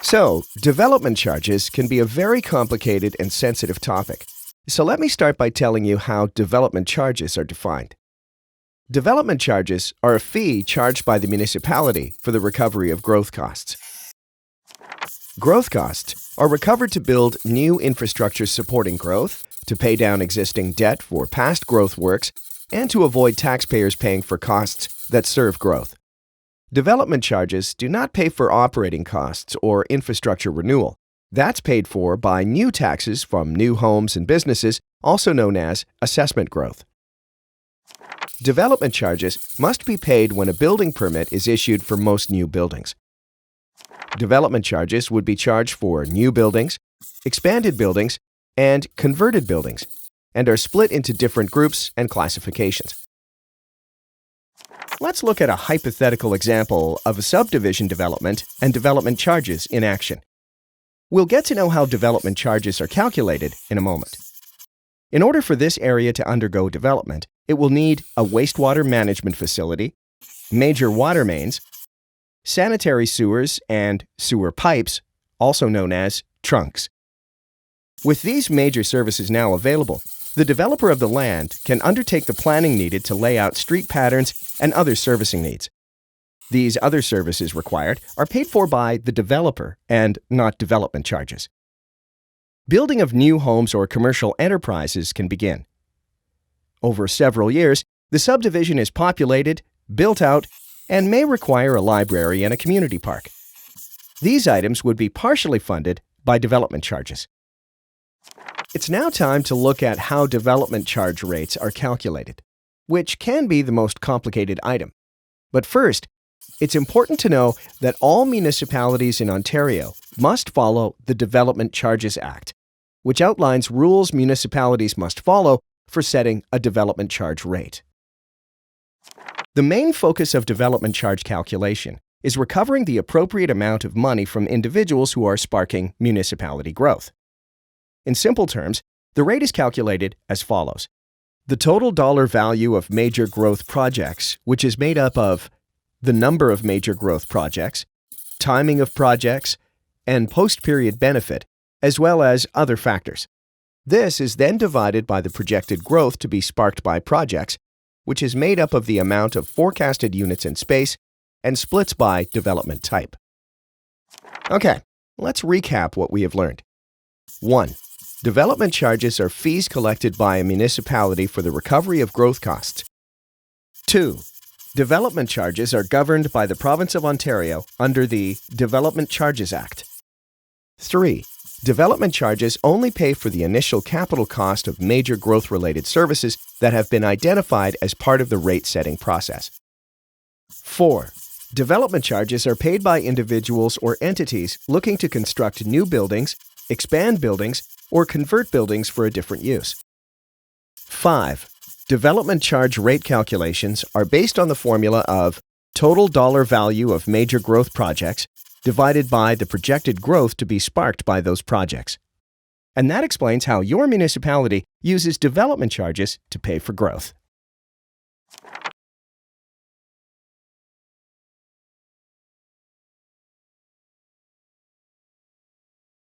So, development charges can be a very complicated and sensitive topic. So let me start by telling you how development charges are defined. Development charges are a fee charged by the municipality for the recovery of growth costs. Growth costs are recovered to build new infrastructure supporting growth, to pay down existing debt for past growth works, and to avoid taxpayers paying for costs that serve growth. Development charges do not pay for operating costs or infrastructure renewal. That's paid for by new taxes from new homes and businesses, also known as assessment growth. Development charges must be paid when a building permit is issued for most new buildings. Development charges would be charged for new buildings, expanded buildings, and converted buildings, and are split into different groups and classifications. Let's look at a hypothetical example of a subdivision development and development charges in action. We'll get to know how development charges are calculated in a moment. In order for this area to undergo development, it will need a wastewater management facility, major water mains, sanitary sewers and sewer pipes, also known as trunks. With these major services now available, the developer of the land can undertake the planning needed to lay out street patterns and other servicing needs. These other services required are paid for by the developer and not development charges. Building of new homes or commercial enterprises can begin. Over several years, the subdivision is populated, built out, and may require a library and a community park. These items would be partially funded by development charges. It's now time to look at how development charge rates are calculated, which can be the most complicated item. But first, it's important to know that all municipalities in Ontario must follow the Development Charges Act, which outlines rules municipalities must follow for setting a development charge rate. The main focus of development charge calculation is recovering the appropriate amount of money from individuals who are sparking municipality growth. In simple terms, the rate is calculated as follows. The total dollar value of major growth projects, which is made up of the number of major growth projects, timing of projects, and post-period benefit, as well as other factors. This is then divided by the projected growth to be sparked by projects, which is made up of the amount of forecasted units in space and splits by development type. Okay, let's recap what we have learned. 1. Development charges are fees collected by a municipality for the recovery of growth costs. 2. Development charges are governed by the Province of Ontario under the Development Charges Act. 3. Development charges only pay for the initial capital cost of major growth-related services that have been identified as part of the rate-setting process. 4. Development charges are paid by individuals or entities looking to construct new buildings, expand buildings, or convert buildings for a different use. 5. Development charge rate calculations are based on the formula of total dollar value of major growth projects divided by the projected growth to be sparked by those projects. And that explains how your municipality uses development charges to pay for growth.